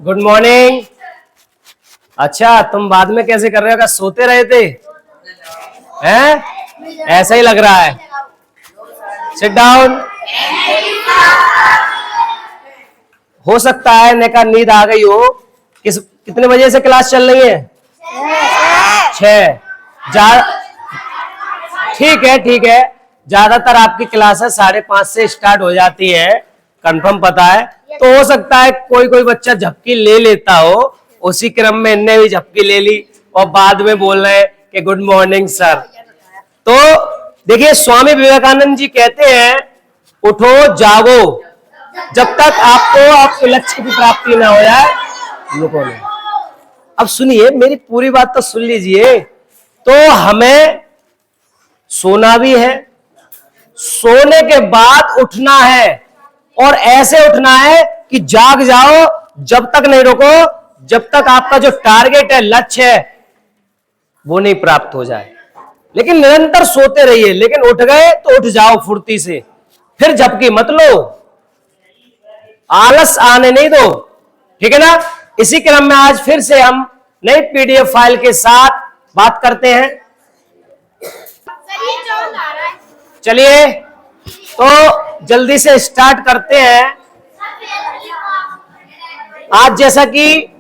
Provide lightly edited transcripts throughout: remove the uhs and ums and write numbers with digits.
Good morning. अच्छा, तुम बाद में कैसे कर रहे हो? क्या सोते रहे थे? हैं? ऐसा ही लग रहा है। Sit down. हो सकता है नेका नींद आ गई हो। कितने बजे से क्लास चल रही है? 6। ठीक है ठीक है। ज्यादातर आपकी क्लासेस 5:30 से स्टार्ट हो जाती है, कंफर्म पता है। तो हो सकता है कोई कोई बच्चा झपकी ले लेता हो, उसी क्रम में इनने भी झपकी ले ली और बाद में बोल रहे हैं कि गुड मॉर्निंग सर। तो देखिए, स्वामी विवेकानंद जी कहते हैं उठो जागो, जब तक आपको आपके लक्ष्य की प्राप्ति ना हो जाए रुको नहीं। अब सुनिए, मेरी पूरी बात तो सुन लीजिए। तो हमें सोना भी है, सोने के बाद उठना है, और ऐसे उठना है कि जाग जाओ, जब तक नहीं रुको जब तक आपका जो टारगेट है, लक्ष्य है, वो नहीं प्राप्त हो जाए। लेकिन निरंतर सोते रहिए, लेकिन उठ गए तो उठ जाओ फुर्ती से, फिर झपकी मत लो, आलस आने नहीं दो, ठीक है ना। इसी क्रम में आज फिर से हम नई पीडीएफ फाइल के साथ बात करते हैं। चलिए तो जल्दी से स्टार्ट करते हैं। आज जैसा कि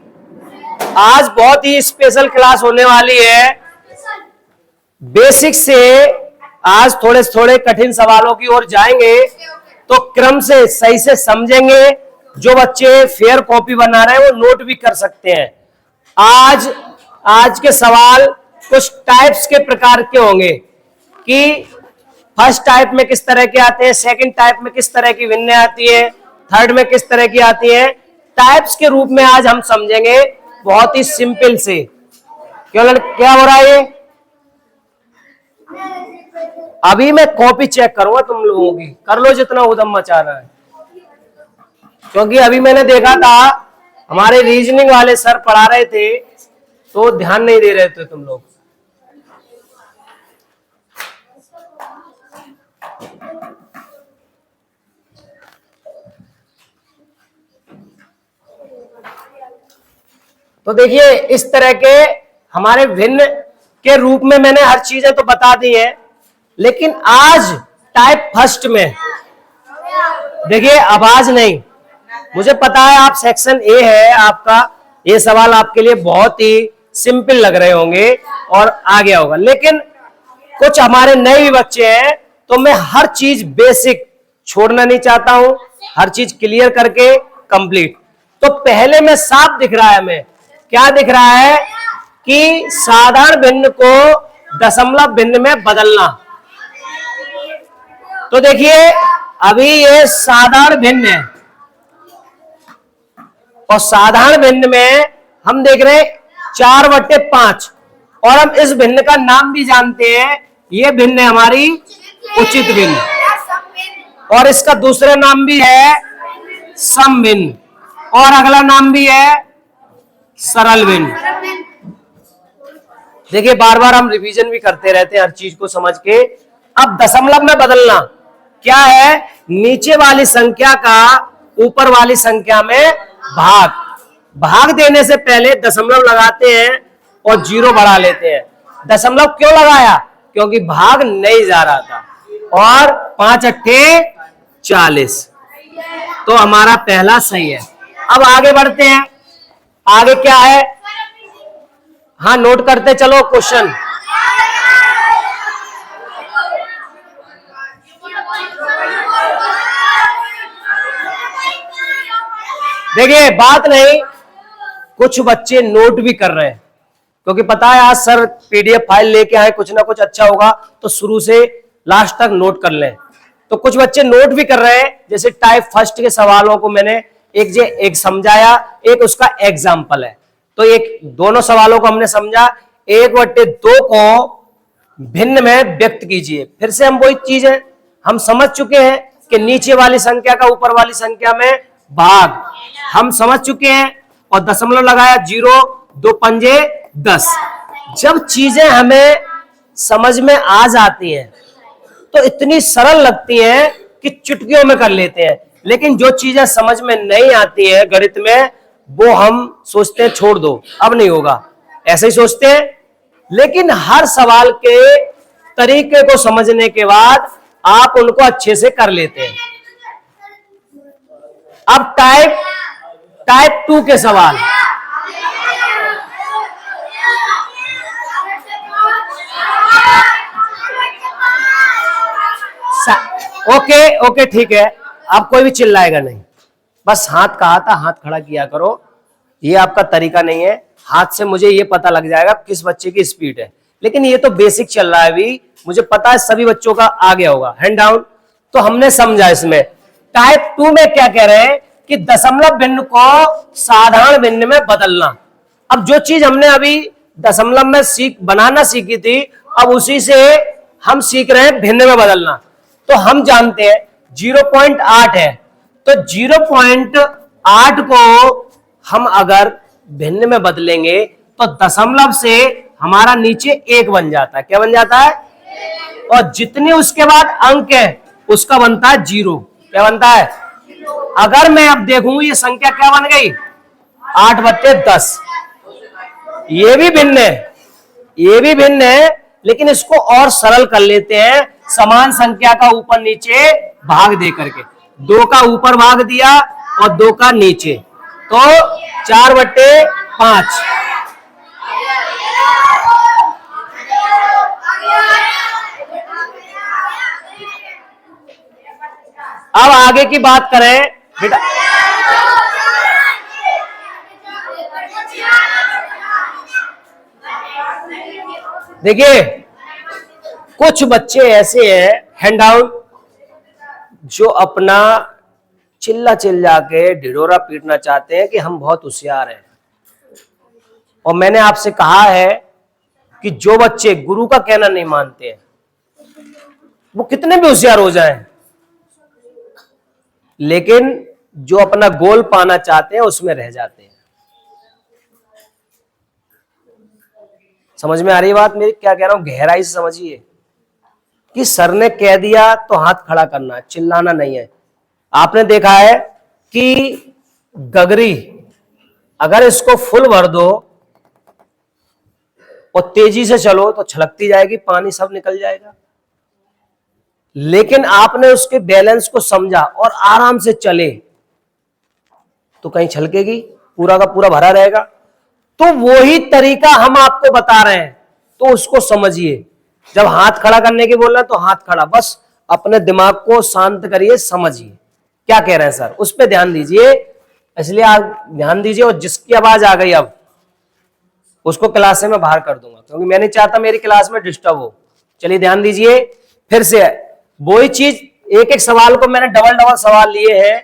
आज बहुत ही स्पेशल क्लास होने वाली है। बेसिक से आज थोड़े थोड़े कठिन सवालों की ओर जाएंगे, तो क्रम से सही से समझेंगे। जो बच्चे फेयर कॉपी बना रहे हैं वो नोट भी कर सकते हैं। आज के सवाल कुछ टाइप्स के प्रकार के होंगे कि फर्स्ट टाइप में किस तरह के आते हैं, सेकंड टाइप में किस तरह की भिन्न आती है, थर्ड में किस तरह की आती है। टाइप्स के रूप में आज हम समझेंगे, बहुत ही सिंपल से। क्या हो रहा है ये? अभी मैं कॉपी चेक करूंगा तुम लोगों की, कर लो जितना उधम मचा रहा है। क्योंकि अभी मैंने देखा था हमारे रीजनिंग वाले सर पढ़ा रहे थे तो ध्यान नहीं दे रहे थे तुम लोग। तो देखिए, इस तरह के हमारे भिन्न के रूप में मैंने हर चीजें तो बता दी है, लेकिन आज टाइप फर्स्ट में देखिए, आवाज नहीं, मुझे पता है आप सेक्शन ए है आपका, ये सवाल आपके लिए बहुत ही सिंपल लग रहे होंगे और आ गया होगा। लेकिन कुछ हमारे नए भी बच्चे हैं, तो मैं हर चीज बेसिक छोड़ना नहीं चाहता हूं, हर चीज क्लियर करके कंप्लीट। तो पहले में साफ दिख रहा है, हमें क्या दिख रहा है कि साधारण भिन्न को दशमलव भिन्न में बदलना। तो देखिए, अभी ये साधारण भिन्न है, और साधारण भिन्न में हम देख रहे हैं 4/5, और हम इस भिन्न का नाम भी जानते हैं, ये भिन्न है हमारी उचित भिन्न, और इसका दूसरा नाम भी है सम भिन्न, और अगला नाम भी है सरल भिन्न। देखिए, बार बार हम रिवीजन भी करते रहते हैं हर चीज को समझ के। अब दशमलव में बदलना क्या है? नीचे वाली संख्या का ऊपर वाली संख्या में भाग देने से पहले दशमलव लगाते हैं और 0 बढ़ा लेते हैं। दशमलव क्यों लगाया? क्योंकि भाग नहीं जा रहा था, और 5 अट्ठे 40, तो हमारा पहला सही है। अब आगे बढ़ते हैं। आगे क्या है? हाँ, नोट करते चलो क्वेश्चन। देखिए, बात नहीं, कुछ बच्चे नोट भी कर रहे हैं, क्योंकि पता है आज सर पीडीएफ फाइल लेके आए, कुछ ना कुछ अच्छा होगा तो शुरू से लास्ट तक नोट कर लें। तो कुछ बच्चे नोट भी कर रहे हैं। जैसे टाइप फर्स्ट के सवालों को मैंने एक समझाया, एक उसका एग्जाम्पल है। तो एक दोनों सवालों को हमने समझा। 1/2 को भिन्न में व्यक्त कीजिए। फिर से हम वही चीज है, हम समझ चुके हैं कि नीचे वाली संख्या का ऊपर वाली संख्या में भाग हम समझ चुके हैं, और दशमलव लगाया 0, 2 पंजे 10। जब चीजें हमें समझ में आ जाती हैं तो इतनी सरल लगती हैं कि चुटकियों में कर लेते हैं। लेकिन जो चीजें समझ में नहीं आती है गणित में, वो हम सोचते हैं छोड़ दो, अब नहीं होगा, ऐसे ही सोचते हैं। लेकिन हर सवाल के तरीके को समझने के बाद आप उनको अच्छे से कर लेते हैं। अब टाइप 2 के सवाल। ओके ठीक है, अब कोई भी चिल्लाएगा नहीं, बस हाथ कहा था, हाथ खड़ा किया करो। ये आपका तरीका नहीं है, हाथ से मुझे ये पता लग जाएगा किस बच्चे की स्पीड है। लेकिन ये तो बेसिक चल रहा है अभी, मुझे पता है सभी बच्चों का आ गया होगा हैंड डाउन। तो हमने समझा इसमें टाइप 2 में क्या कह रहे हैं कि दशमलव भिन्न को साधारण भिन्न में बदलना। अब जो चीज हमने अभी दशमलव में बनाना सीखी थी, अब उसी से हम सीख रहे हैं भिन्न में बदलना। तो हम जानते हैं 0.8 है, तो 0.8 को हम अगर भिन्न में बदलेंगे तो दशमलव से हमारा नीचे 1 बन जाता है। क्या बन जाता है? और जितने उसके बाद अंक है उसका बनता है 0। क्या बनता है? अगर मैं अब देखूं ये संख्या क्या बन गई, 8/10। ये भी भिन्न है, ये भी भिन्न है, लेकिन इसको और सरल कर लेते हैं समान संख्या का ऊपर नीचे भाग दे करके। 2 का ऊपर भाग दिया और 2 का नीचे, तो 4/5। अब आगे की बात करें बेटा, देखिए कुछ बच्चे ऐसे हैं हैंड आउट जो अपना चिल्ला के ढिढोरा पीटना चाहते हैं कि हम बहुत होशियार हैं। और मैंने आपसे कहा है कि जो बच्चे गुरु का कहना नहीं मानते हैं वो कितने भी होशियार हो जाएं, लेकिन जो अपना गोल पाना चाहते हैं उसमें रह जाते हैं। समझ में आ रही बात मेरी? क्या कह रहा हूं, गहराई से समझिए कि सर ने कह दिया तो हाथ खड़ा करना है, चिल्लाना नहीं है। आपने देखा है कि गगरी अगर इसको फुल भर दो और तेजी से चलो तो छलकती जाएगी, पानी सब निकल जाएगा। लेकिन आपने उसके बैलेंस को समझा और आराम से चले तो कहीं छलकेगी, पूरा का पूरा भरा रहेगा। तो वही तरीका हम आपको बता रहे हैं, तो उसको समझिए। जब हाथ खड़ा करने की बोल रहे हैं तो हाथ खड़ा, बस अपने दिमाग को शांत करिए, समझिए क्या कह रहे हैं सर, उस पर ध्यान दीजिए। इसलिए आप ध्यान दीजिए, और जिसकी आवाज आ गई अब उसको क्लास से मैं बाहर कर दूंगा, क्योंकि मैं नहीं चाहता मेरी क्लास में डिस्टर्ब हो। चलिए ध्यान दीजिए फिर से, वही चीज एक एक सवाल को मैंने डबल सवाल लिए हैं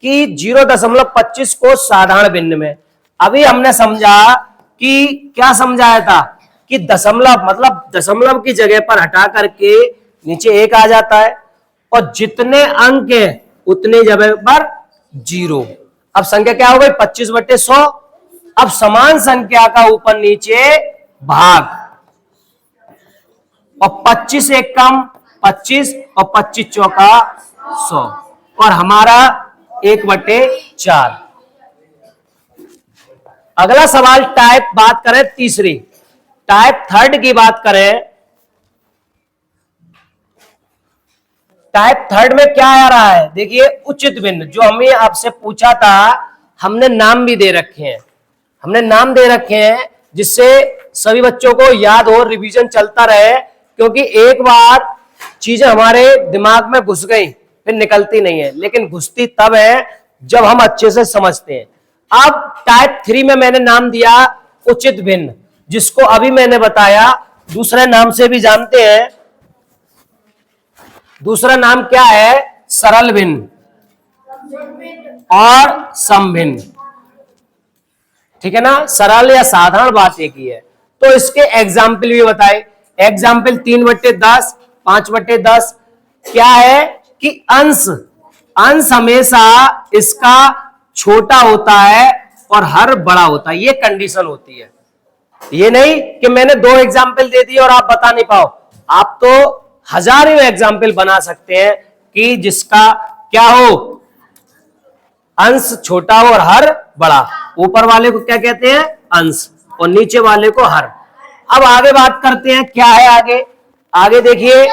कि 0.25 को साधारण भिन्न में। अभी हमने समझा कि क्या समझाया था कि दशमलव मतलब दशमलव की जगह पर हटा करके नीचे 1 आ जाता है, और जितने अंक हैं उतनी जगह पर 0। अब संख्या क्या हो गई, 25/100। अब समान संख्या का ऊपर नीचे भाग, और 25 एक कम 25 और 25 चौका 100, और हमारा 1/4। अगला सवाल टाइप बात करें तीसरी, टाइप 3 की बात करें। टाइप 3 में क्या आ रहा है, देखिए उचित भिन्न। जो हमें आपसे पूछा था, हमने नाम भी दे रखे हैं, हमने नाम दे रखे हैं जिससे सभी बच्चों को याद हो, रिवीजन चलता रहे। क्योंकि एक बार चीजें हमारे दिमाग में घुस गई फिर निकलती नहीं है, लेकिन घुसती तब है जब हम अच्छे से समझते हैं। अब टाइप 3 में मैंने नाम दिया उचित भिन्न, जिसको अभी मैंने बताया दूसरे नाम से भी जानते हैं। दूसरा नाम क्या है, सरल भिन्न और समभिन्न। ठीक है ना, सरल या साधारण बात एक ही है। तो इसके एग्जाम्पल भी बताए। एग्जाम्पल 3/10, 5/10 क्या है कि अंश हमेशा इसका छोटा होता है और हर बड़ा होता है, ये कंडीशन होती है। ये नहीं कि मैंने 2 एग्जाम्पल दे दिए और आप बता नहीं पाओ, आप तो हजारों एग्जाम्पल बना सकते हैं कि जिसका क्या हो, अंश छोटा हो और हर बड़ा। ऊपर वाले को क्या कहते हैं? अंश, और नीचे वाले को हर। अब आगे बात करते हैं क्या है आगे। आगे देखिए,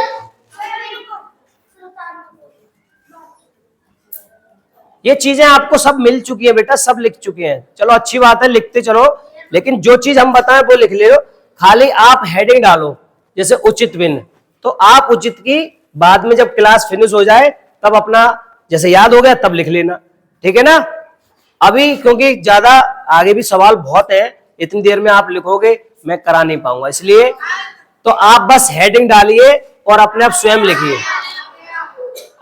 ये चीजें आपको सब मिल चुकी है बेटा, सब लिख चुके हैं। चलो अच्छी बात है, लिखते चलो, लेकिन जो चीज हम बताएं वो लिख ले लो। खाली आप हेडिंग डालो, जैसे उचित भिन्न, तो आप उचित की बाद में जब क्लास फिनिश हो जाए तब अपना जैसे याद हो गया तब लिख लेना, ठीक है ना। अभी क्योंकि ज्यादा आगे भी सवाल बहुत है, इतनी देर में आप लिखोगे मैं करा नहीं पाऊंगा, इसलिए तो आप बस हेडिंग डालिए और अपने आप स्वयं लिखिए।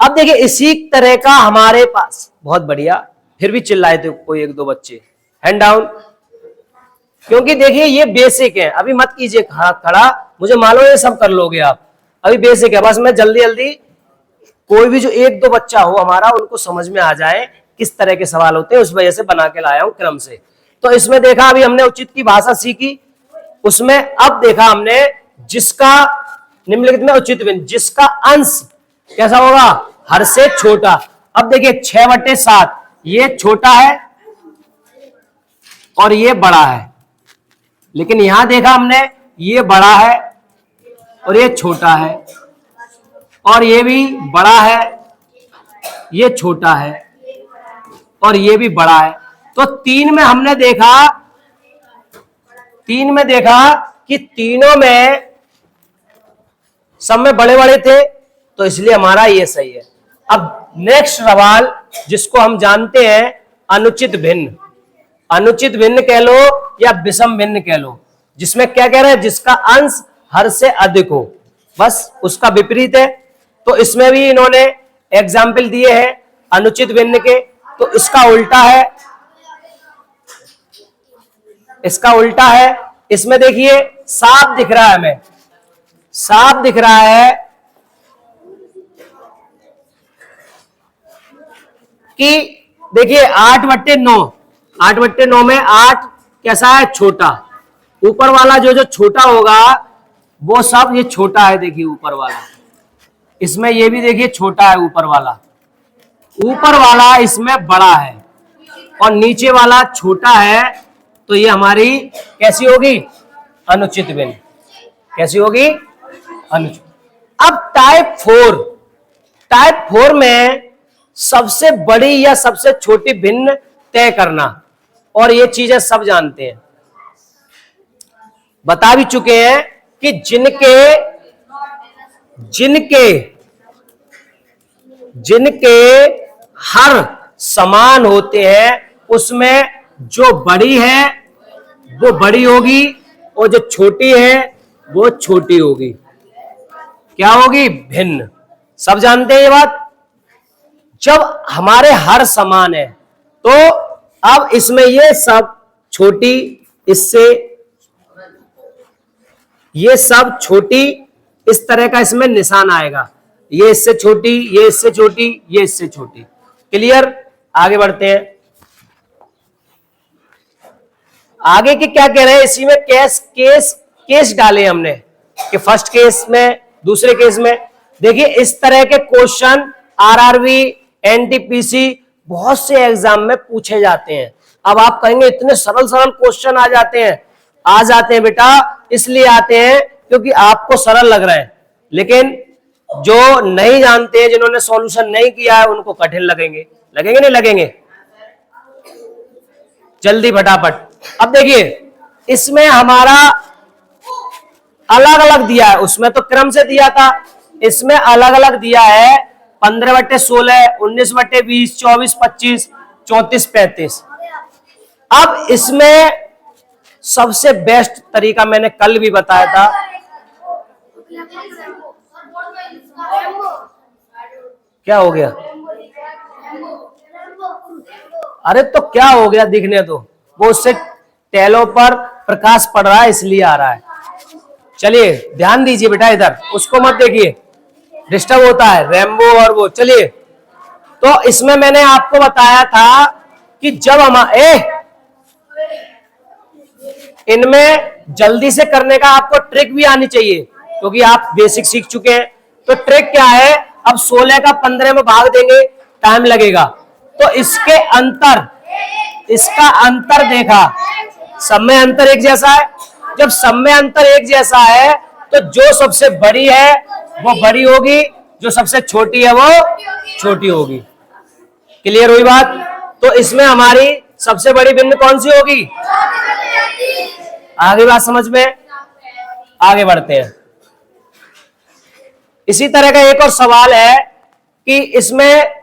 अब देखिए इसी तरह का हमारे पास, बहुत बढ़िया, फिर भी चिल्लाए थे कोई एक दो बच्चे, हैंड डाउन, क्योंकि देखिए ये बेसिक है, अभी मत कीजिए खड़ा, मुझे मालूम है सब कर लोगे आप, अभी बेसिक है, बस मैं जल्दी जल्दी कोई भी जो एक दो बच्चा हो हमारा उनको समझ में आ जाए किस तरह के सवाल होते हैं, उस वजह से बना के लाया हूं क्रम से। तो इसमें देखा अभी हमने उचित की भाषा सीखी, उसमें अब देखा हमने जिसका निम्नलिखित में उचित भिन्न, जिसका अंश कैसा होगा? हर से छोटा। अब देखिए 6/7, ये छोटा है और ये बड़ा है, लेकिन यहां देखा हमने ये बड़ा है और ये छोटा है, और ये भी बड़ा है, ये छोटा है, और ये भी बड़ा है। तो 3 में हमने देखा, 3 में देखा कि तीनों में सब में बड़े बड़े थे, तो इसलिए हमारा ये सही है। अब नेक्स्ट सवाल जिसको हम जानते हैं अनुचित भिन्न, अनुचित भिन्न कह लो या विषम भिन्न कह लो, जिसमें क्या कह रहे हैं? जिसका अंश हर से अधिक हो, बस उसका विपरीत है। तो इसमें भी इन्होंने एग्जाम्पल दिए हैं अनुचित भिन्न के, तो इसका उल्टा है, इसका उल्टा है। इसमें देखिए साफ दिख रहा है, हमें साफ दिख रहा है कि देखिए 8/9, 8/9 में 8 कैसा है? छोटा। ऊपर वाला जो छोटा होगा वो सब ये छोटा है, देखिए ऊपर वाला, इसमें ये भी देखिए छोटा है ऊपर वाला, ऊपर वाला इसमें बड़ा है और नीचे वाला छोटा है, तो ये हमारी कैसी होगी? अनुचित भिन्न। कैसी होगी? अनुचित। अब टाइप 4, टाइप 4 में सबसे बड़ी या सबसे छोटी भिन्न तय करना, और ये चीजें सब जानते हैं, बता भी चुके हैं कि जिनके जिनके जिनके हर समान होते हैं उसमें जो बड़ी है वो बड़ी होगी और जो छोटी है वो छोटी होगी। क्या होगी? भिन्न। सब जानते हैं ये बात। जब हमारे हर समान है तो अब इसमें ये सब छोटी, इससे ये सब छोटी, इस तरह का इसमें निशान आएगा, ये इससे छोटी, ये इससे छोटी, ये इससे छोटी। क्लियर? आगे बढ़ते हैं। आगे के क्या कह रहे हैं? इसी में केस डाले हमने कि फर्स्ट केस में, दूसरे केस में। देखिए इस तरह के क्वेश्चन आरआरबी, एनटीपीसी बहुत से एग्जाम में पूछे जाते हैं। अब आप कहेंगे इतने सरल सरल क्वेश्चन आ जाते हैं। आ जाते हैं बेटा, इसलिए आते हैं क्योंकि आपको सरल लग रहा है, लेकिन जो नहीं जानते हैं, जिन्होंने सॉल्यूशन नहीं किया है, उनको कठिन लगेंगे। लगेंगे नहीं लगेंगे? जल्दी फटाफट। अब देखिए इसमें हमारा अलग अलग दिया है, उसमें तो क्रम से दिया था, इसमें अलग अलग दिया है 15/16, 19/20, 24/25, 34/35। अब इसमें सबसे बेस्ट तरीका मैंने कल भी बताया था, क्या हो गया? अरे तो क्या हो गया? दिखने दो, वो उससे टेलों पर प्रकाश पड़ रहा है इसलिए आ रहा है। चलिए ध्यान दीजिए बेटा, इधर उसको मत देखिए, डिस्टर्ब होता है रेम्बो और वो। चलिए, तो इसमें मैंने आपको बताया था कि जब हम इनमें जल्दी से करने का आपको ट्रिक भी आनी चाहिए, क्योंकि आप बेसिक सीख चुके हैं। तो ट्रिक क्या है? अब 16 का 15 में भाग देंगे, टाइम लगेगा, तो इसके अंतर, इसका अंतर देखा, सब में अंतर एक जैसा है। जब सब में अंतर एक जैसा है तो जो सबसे बड़ी है वो बड़ी होगी, जो सबसे छोटी है वो छोटी होगी। क्लियर हुई बात? तो इसमें हमारी सबसे बड़ी भिन्न कौन सी होगी? आगे बात समझ में? आगे बढ़ते हैं। इसी तरह का एक और सवाल है कि इसमें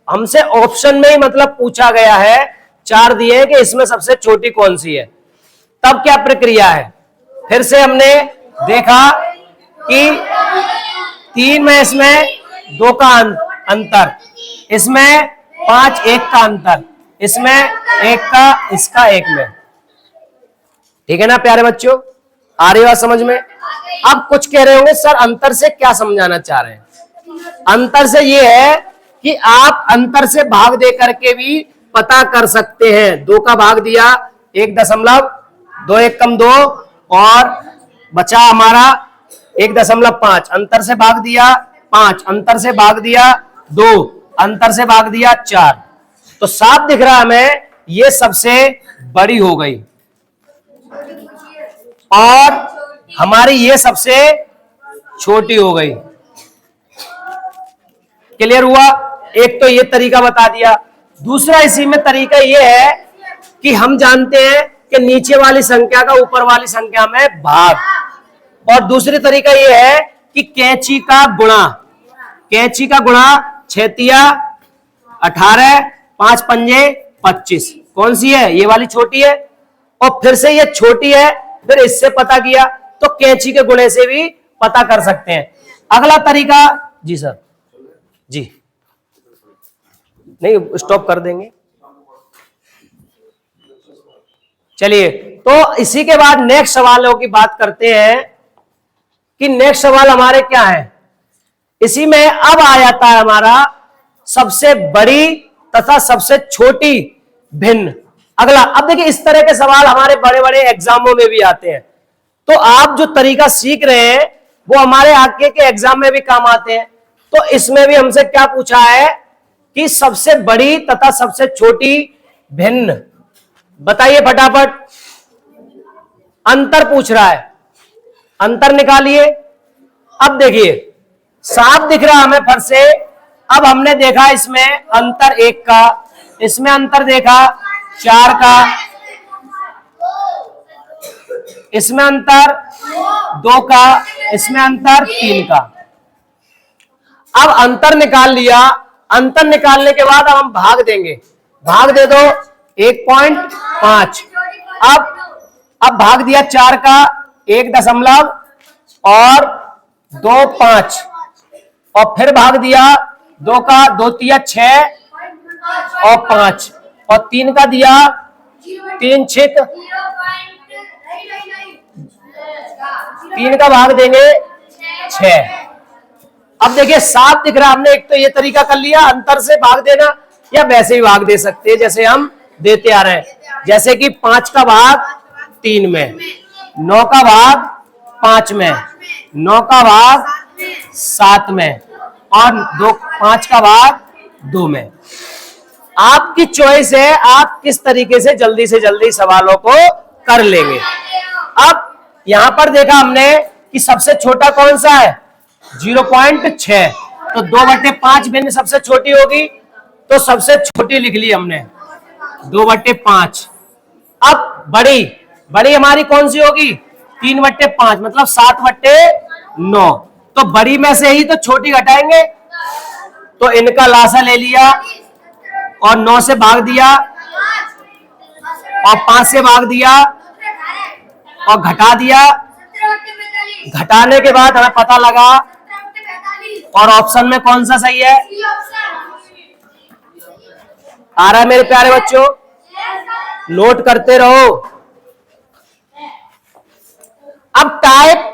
हमसे ऑप्शन में ही मतलब पूछा गया है, 4 दिए हैं कि इसमें सबसे छोटी कौन सी है। तब क्या प्रक्रिया है? फिर से हमने देखा कि 3 में इसमें 2 का अंतर, इसमें 5 1 का अंतर, इसमें 1 का, इसका 1 में। ठीक है ना प्यारे बच्चों? आ रही बात समझ में? अब कुछ कह रहे होंगे सर अंतर से क्या समझाना चाह रहे हैं? अंतर से ये है कि आप अंतर से भाग दे करके भी पता कर सकते हैं। 2 का भाग दिया 1.2, 1 कम 2 और बचा हमारा 1.5, अंतर से भाग दिया 5, अंतर से भाग दिया 2, अंतर से भाग दिया 4। तो 7 दिख रहा है हमें, ये सबसे बड़ी हो गई और हमारी ये सबसे छोटी हो गई। क्लियर हुआ? एक तो ये तरीका बता दिया। दूसरा इसी में तरीका ये है कि हम जानते हैं कि नीचे वाली संख्या का ऊपर वाली संख्या में भाग, और दूसरी तरीका ये है कि कैंची का गुणा। कैंची का गुणा 6 तिया 18, 5 पंजे 25। कौन सी है? ये वाली छोटी है, और फिर से ये छोटी है, फिर इससे पता किया तो कैंची के गुणे से भी पता कर सकते हैं। अगला तरीका, जी सर, जी नहीं स्टॉप कर देंगे। चलिए, तो इसी के बाद नेक्स्ट सवालों की बात करते हैं कि नेक्स्ट सवाल हमारे क्या है। इसी में अब आ जाता है हमारा सबसे बड़ी तथा सबसे छोटी भिन्न। अगला, अब देखिए इस तरह के सवाल हमारे बड़े बड़े एग्जामों में भी आते हैं, तो आप जो तरीका सीख रहे हैं वो हमारे आगे के एग्जाम में भी काम आते हैं। तो इसमें भी हमसे क्या पूछा है कि सबसे बड़ी तथा सबसे छोटी भिन्न, बताइए फटाफट। अंतर पूछ रहा है, अंतर निकालिए। अब देखिए साफ दिख रहा हमें फर से। अब हमने देखा इसमें अंतर 1 का, इसमें अंतर देखा 4 का, इसमें अंतर 2 का, इसमें अंतर 3 का। अब अंतर निकाल लिया, अंतर निकालने के बाद अब हम भाग देंगे। भाग दे दो 1.5। अब भाग दिया 4 का 1 दशमलव और 2 5, और फिर भाग दिया 2 का 2 तिया 6 और 5, और 3 का दिया 3 6, 3 का भाग देंगे 6। अब देखिए साफ दिख रहा, हमने एक तो ये तरीका कर लिया अंतर से भाग देना, या वैसे ही भाग दे सकते हैं जैसे हम देते आ रहे हैं। जैसे कि 5 का भाग 3 में, 9 का भाग 5 में, 9 का भाग 7 में, और 5 का भाग 2 में। आपकी चॉइस है, आप किस तरीके से जल्दी सवालों को कर लेंगे। अब यहां पर देखा हमने कि सबसे छोटा कौन सा है? 0.6। तो 2/5 भिन्न सबसे छोटी होगी, तो सबसे छोटी लिख ली हमने 2/5। अब बड़ी हमारी कौन सी होगी? 3/5, मतलब 7/9। तो बड़ी में से ही तो छोटी घटाएंगे, तो इनका लासा ले लिया और 9 से भाग दिया और 5 से भाग दिया और घटा दिया। घटाने के बाद हमें पता लगा, और ऑप्शन में कौन सा सही है? आ रहा है मेरे प्यारे बच्चों? नोट करते रहो। अब टाइप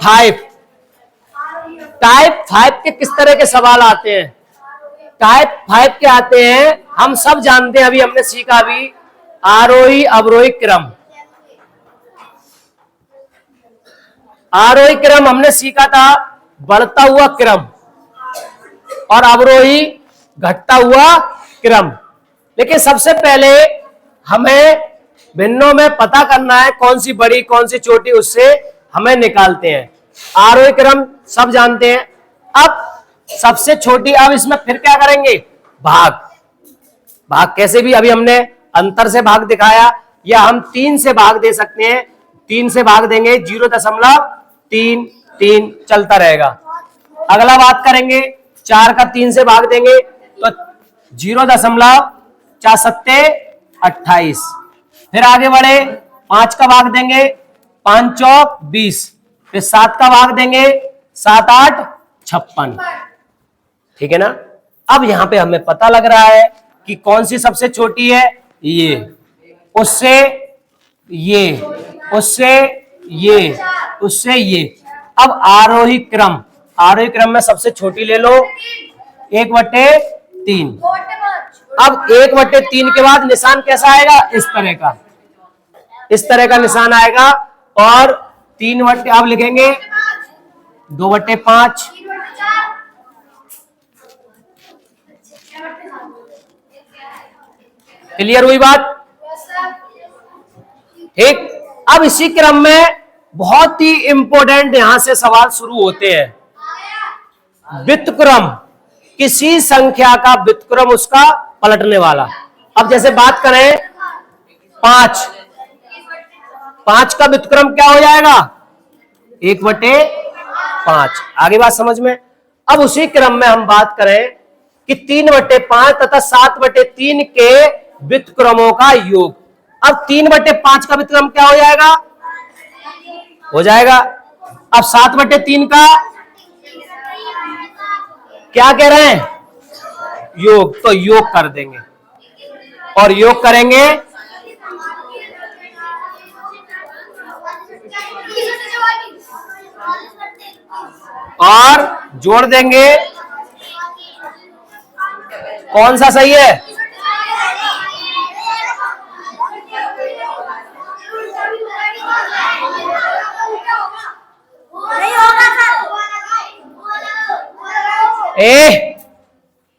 5 के किस तरह के सवाल आते हैं? टाइप 5 के आते हैं, हम सब जानते हैं, अभी हमने सीखा भी, आरोही अवरोही क्रम। आरोही क्रम हमने सीखा था, बढ़ता हुआ क्रम, और अवरोही घटता हुआ क्रम। लेकिन सबसे पहले हमें भिन्नों में पता करना है कौन सी बड़ी कौन सी छोटी, उससे हमें निकालते हैं। आरोही क्रम सब जानते हैं। अब सबसे छोटी, अब इसमें फिर क्या करेंगे, भाग। भाग कैसे भी, अभी हमने अंतर से भाग दिखाया, या हम 3 से भाग दे सकते हैं। 3 से भाग देंगे 0.33 चलता रहेगा। अगला बात करेंगे 4 का 3 से भाग देंगे तो 0.4 फिर आगे बढ़े 5 का भाग देंगे 5 चौक 20, फिर 7 का भाग देंगे 7 8 56। ठीक है ना। अब यहां पे हमें पता लग रहा है कि कौन सी सबसे छोटी है, ये, उससे ये, उससे ये, उससे ये। अब आरोही क्रम, आरोही क्रम में सबसे छोटी ले लो 1/3। अब 1/3 के बाद निशान कैसा आएगा, इस तरह का, इस तरह का निशान आएगा। और 3 अब लिखेंगे 2/5। क्लियर हुई बात? ठीक। अब इसी क्रम में बहुत ही इंपॉर्टेंट यहां से सवाल शुरू होते हैं। व्युत्क्रम, किसी संख्या का व्युत्क्रम, उसका पलटने वाला। अब जैसे बात करें 5 का व्युत्क्रम क्या हो जाएगा, 1/5। आगे बात समझ में। अब उसी क्रम में हम बात करें कि 3/5 तथा 7/3 के व्युत्क्रमों का योग। अब 3/5 का व्युत्क्रम क्या हो जाएगा, हो जाएगा। अब 7/3 का क्या कह रहे हैं, योग, तो योग कर देंगे। और योग करेंगे और जोड़ देंगे। कौन सा सही है,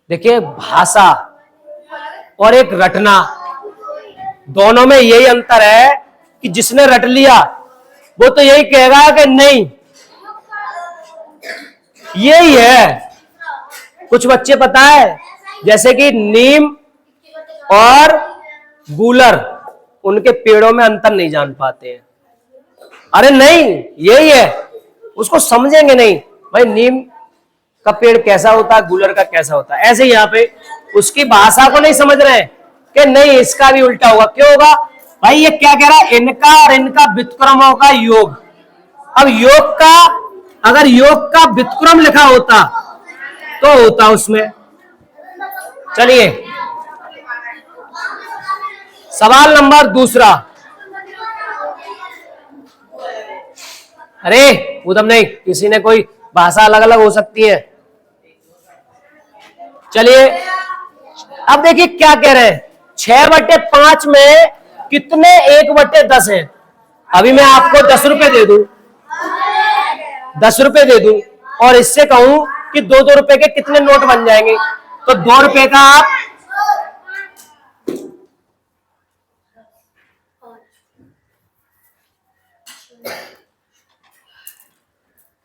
देखिए, भाषा और एक रटना, दोनों में यही अंतर है कि जिसने रट लिया वो तो यही कहेगा कि नहीं यही है। कुछ बच्चे पता है, जैसे कि नीम और गूलर, उनके पेड़ों में अंतर नहीं जान पाते हैं। अरे नहीं यही है, उसको समझेंगे नहीं भाई, नीम का पेड़ कैसा होता है, गूलर का कैसा होता है। ऐसे यहाँ पे उसकी भाषा को नहीं समझ रहे हैं कि नहीं इसका भी उल्टा होगा। क्यों होगा भाई, ये क्या कह रहा है, इनका और इनका व्युत्क्रमों का योग। अब योग का, अगर योग का व्युत्क्रम लिखा होता तो होता उसमें। चलिए सवाल नंबर दूसरा। अरे उदम नहीं, किसी ने कोई भाषा अलग अलग हो सकती है। चलिए अब देखिए क्या कह रहे हैं, 6/5 में कितने 1/10 है। अभी मैं आपको 10 रुपए दे दूं, 10 रुपए दे दूं और इससे कहूं कि 2-2 रुपए के कितने नोट बन जाएंगे, तो 2 रुपए का आप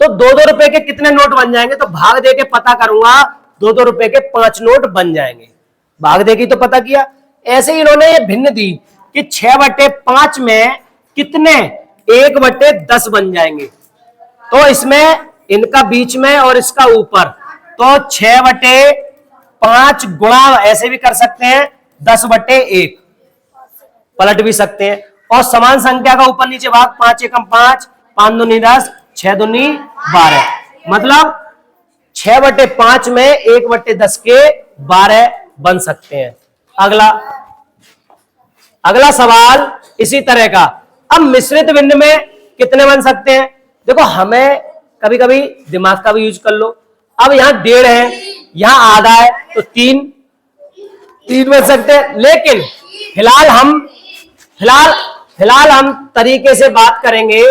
तो 2-2 रुपए के कितने नोट बन जाएंगे, तो भाग दे के पता करूंगा 2-2 रुपए के 5 नोट बन जाएंगे। भाग दे के तो पता किया। ऐसे ही इन्होंने ये भिन्न दी कि 6/5 में कितने 1/10 बन जाएंगे। तो इसमें इनका बीच में और इसका ऊपर, तो 6/5 गुणा ऐसे भी कर सकते हैं 10/1 पलट भी सकते हैं। और समान संख्या का ऊपर नीचे भाग, 5 एकम 5, 5 दूनी 10, 6 दूनी 12, मतलब 6/5 में 1/10 के 12 बन सकते हैं। अगला सवाल इसी तरह का। अब मिश्रित भिन्न में कितने बन सकते हैं, देखो हमें कभी कभी दिमाग का भी यूज कर लो। अब यहां 1.5 है, यहां आधा है, तो 3 बन सकते हैं। लेकिन फिलहाल हम तरीके से बात करेंगे।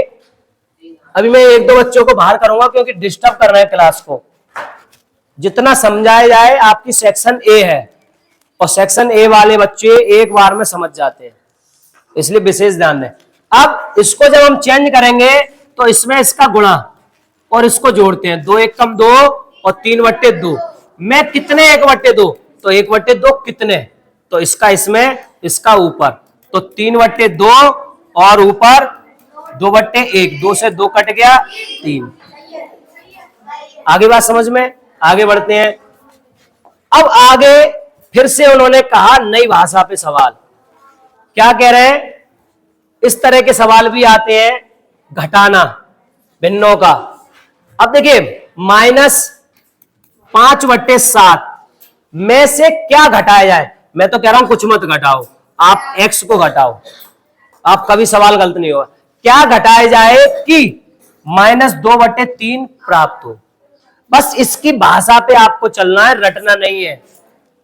अभी मैं 1-2 बच्चों को बाहर करूंगा क्योंकि डिस्टर्ब कर रहे हैं क्लास को। जितना समझाया जाए, आपकी सेक्शन ए है और सेक्शन ए वाले बच्चे एक बार में समझ जाते हैं। इसलिए विशेष ध्यान दें। अब इसको जब हम चेंज करेंगे तो इसमें इसका गुणा और इसको जोड़ते हैं, 2 एक कम 2 और 3/2 में कितने 1/2, तो 1/2 कितने, तो इसका इसमें इसका ऊपर, तो 3/2 और ऊपर 2/1, 2 से 2 कट गया 3। आगे बात समझ में, आगे बढ़ते हैं। अब आगे फिर से उन्होंने कहा नई भाषा पे सवाल, क्या कह रहे हैं, इस तरह के सवाल भी आते हैं घटाना भिन्नों का। अब देखिए -5/7 में से क्या घटाया जाए, मैं तो कह रहा हूं कुछ मत घटाओ, आप x को घटाओ, आप कभी सवाल गलत नहीं होगा। क्या घटाया जाए कि -2/3 प्राप्त हो, बस इसकी भाषा पे आपको चलना है, रटना नहीं है।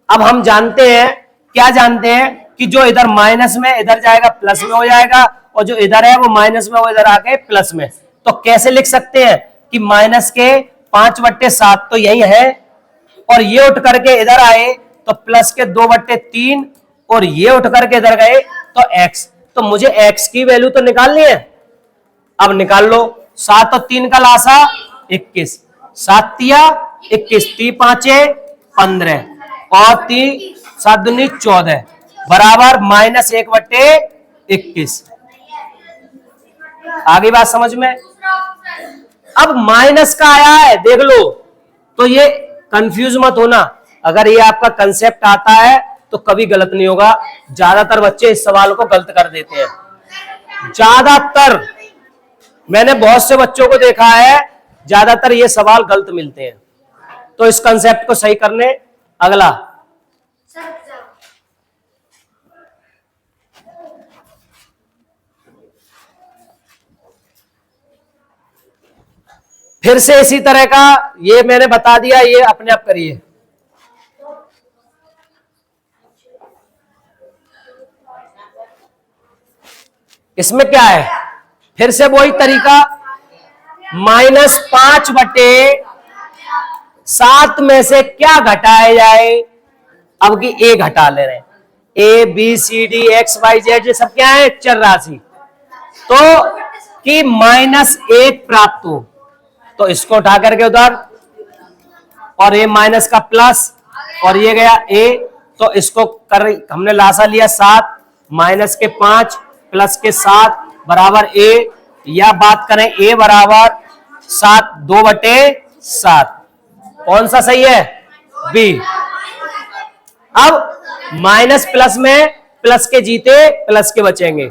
अब हम जानते हैं, क्या जानते हैं कि जो इधर माइनस में इधर जाएगा प्लस में हो जाएगा, और जो इधर है वो माइनस में वो इधर आके प्लस में। तो कैसे लिख सकते हैं कि माइनस के 5/7 तो यही है, और ये उठ करके इधर आए तो प्लस के 2/3, और ये उठ करके इधर गए तो x, तो मुझे x की वैल्यू तो निकालनी है। अब निकाल लो, 7 और 3 का लासा 21, 7 तिया 21, 3 5 15 और 3 7 दूनी 14 बराबर -1/21। आगे बात समझ में। अब माइनस का आया है, देख लो, तो ये कंफ्यूज मत होना, अगर ये आपका कंसेप्ट आता है तो कभी गलत नहीं होगा। ज्यादातर बच्चे इस सवाल को गलत कर देते हैं, ज्यादातर मैंने बहुत से बच्चों को देखा है, ज्यादातर ये सवाल गलत मिलते हैं। तो इस कंसेप्ट को सही करने, अगला फिर से इसी तरह का, ये मैंने बता दिया, ये अपने आप करिए। इसमें क्या है, फिर से वही तरीका, -5/7 में से क्या घटाया जाए। अब की ए घटा ले रहे हैं, A B C D X Y Z, ये सब क्या है, चर राशि, तो कि -1 प्राप्त हो, तो इसको उठा करके उधर, और ये माइनस का प्लस, और ये गया ए, तो इसको कर हमने लासा लिया 7, माइनस के 5 प्लस के 7 बराबर ए, या बात करें ए बराबर 7 2/7, कौन सा सही है, बी। अब माइनस प्लस में प्लस के जीते प्लस के बचेंगे,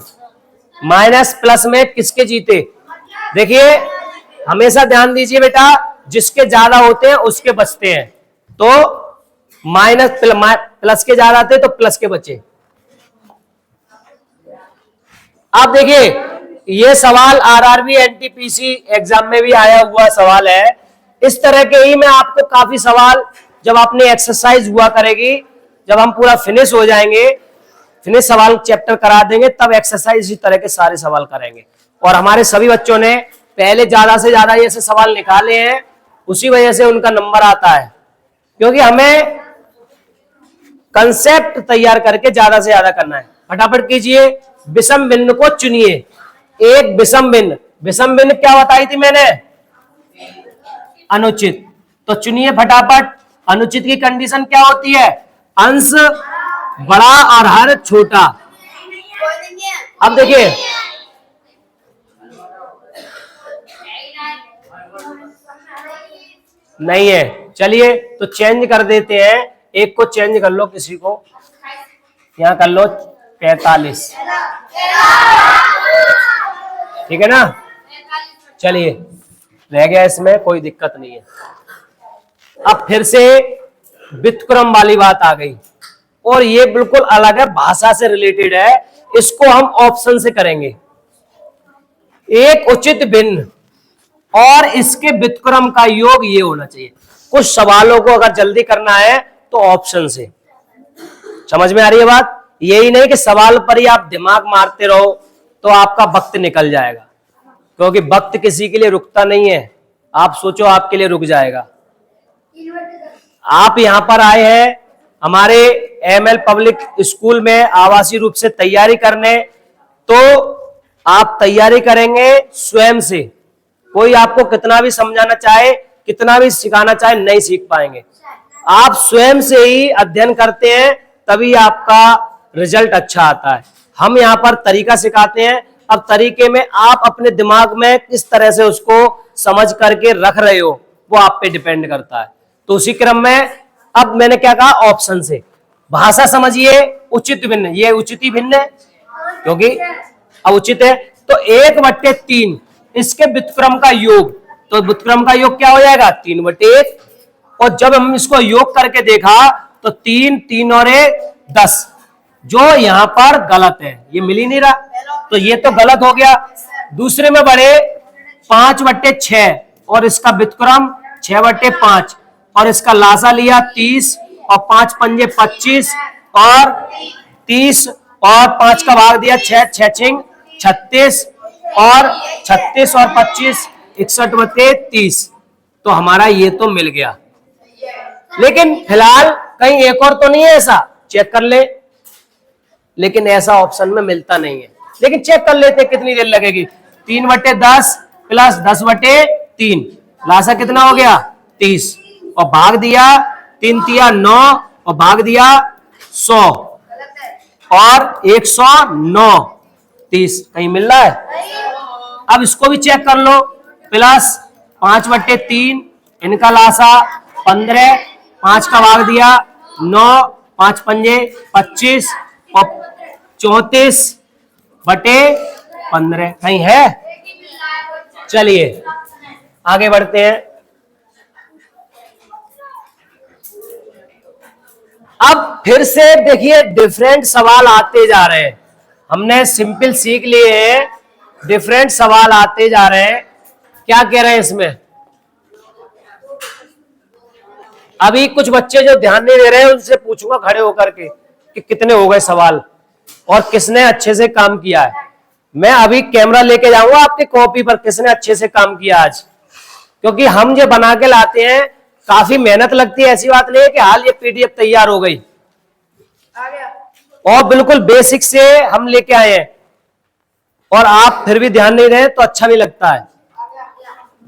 माइनस प्लस में किसके जीते, देखिए हमेशा ध्यान दीजिए बेटा, जिसके ज्यादा होते हैं उसके बचते हैं, तो माइनस प्लस के ज्यादा आते तो प्लस के बचे। आप देखिए ये सवाल आरआरबी एनटीपीसी एग्जाम में भी आया हुआ सवाल है। इस तरह के ही मैं आपको काफी सवाल, जब आपने एक्सरसाइज हुआ करेगी, जब हम पूरा फिनिश हो जाएंगे, फिनिश सवाल चैप्टर करा देंगे, तब एक्सरसाइज इसी तरह के सारे सवाल करेंगे। और हमारे सभी बच्चों ने पहले ज्यादा से ज्यादा ऐसे सवाल निकाले हैं, उसी वजह से उनका नंबर आता है, क्योंकि हमें कंसेप्ट तैयार करके ज्यादा से ज्यादा करना है। फटाफट कीजिए, विषम भिन्न को चुनिए। एक विषम भिन्न, विषम भिन्न क्या बताई थी मैंने, अनुचित, तो चुनिए फटाफट। अनुचित की कंडीशन क्या होती है, अंश बड़ा और हर छोटा। अब देखिए नहीं है, चलिए तो चेंज कर देते हैं, एक को चेंज कर लो, किसी को यहां कर लो 45, ठीक है ना। चलिए रह गया, इसमें कोई दिक्कत नहीं है। अब फिर से व्युत्क्रम वाली बात आ गई, और ये बिल्कुल अलग है, भाषा से रिलेटेड है, इसको हम ऑप्शन से करेंगे। एक उचित भिन्न और इसके व्युत्क्रम का योग ये होना चाहिए। कुछ सवालों को अगर जल्दी करना है तो ऑप्शन से, समझ में आ रही है बात। यही नहीं कि सवाल पर ही आप दिमाग मारते रहो तो आपका वक्त निकल जाएगा, क्योंकि वक्त किसी के लिए रुकता नहीं है। आप सोचो आपके लिए रुक जाएगा। आप यहां पर आए हैं हमारे एमएल पब्लिक स्कूल में आवासीय रूप से तैयारी करने, तो आप तैयारी करेंगे स्वयं से। कोई आपको कितना भी समझाना चाहे, कितना भी सिखाना चाहे, नहीं सीख पाएंगे। आप स्वयं से ही अध्ययन करते हैं तभी आपका रिजल्ट अच्छा आता है। हम यहाँ पर तरीका सिखाते हैं। अब तरीके में आप अपने दिमाग में किस तरह से उसको समझ करके रख रहे हो वो आप पे डिपेंड करता है। तो उसी क्रम में अब मैंने क्या कहा, ऑप्शन से भाषा समझिए। उचित भिन्न, ये उचित ही भिन्न है क्योंकि अब उचित है। तो 1/3 इसके व्युत्क्रम का योग, तो व्युत्क्रम का योग क्या हो जाएगा, 3/1। और जब हम इसको योग करके देखा तो 3 3 और 1 10, जो यहां पर गलत है, ये मिल ही नहीं रहा, तो ये तो गलत हो गया। दूसरे में बढ़े 5/6 और इसका व्युत्क्रम 6/5 और इसका लासा लिया 30 और 5 पंजे 25 और 30 और 5 का भाग दिया 6 6 छिंग 36 और 36 और 25 61/30। तो हमारा ये तो मिल गया। लेकिन फिलहाल कहीं एक और तो नहीं है ऐसा, चेक कर ले। लेकिन ऐसा ऑप्शन में मिलता नहीं है, लेकिन चेक कर लेते कितनी देर लगेगी। 3/10 प्लस 10/3, लासा कितना हो गया 30 और भाग दिया 3 तिया 9 और भाग दिया 100 और 109 30। कहीं मिल रहा है? अब इसको भी चेक कर लो। प्लस 5/3, इनका लासा 15, 5 का भाग दिया 9, 5 पंजे 25 और 34/15। कहीं है? चलिए आगे बढ़ते हैं। अब फिर से देखिए डिफरेंट सवाल आते जा रहे हैं। हमने सिंपल सीख लिए हैं, डिफरेंट सवाल आते जा रहे हैं। क्या कह रहे हैं इसमें? अभी कुछ बच्चे जो ध्यान नहीं दे रहे हैं उनसे पूछूंगा खड़े होकर के कि कितने हो गए सवाल और किसने अच्छे से काम किया है। मैं अभी कैमरा लेके जाऊंगा आपके कॉपी पर, किसने अच्छे से काम किया आज, क्योंकि हम जो बना के लाते हैं काफी मेहनत लगती है। ऐसी बात नहीं है कि हाल ये पीडीएफ तैयार हो गई, और बिल्कुल बेसिक से हम लेके आए हैं और आप फिर भी ध्यान नहीं रहे तो अच्छा नहीं लगता है।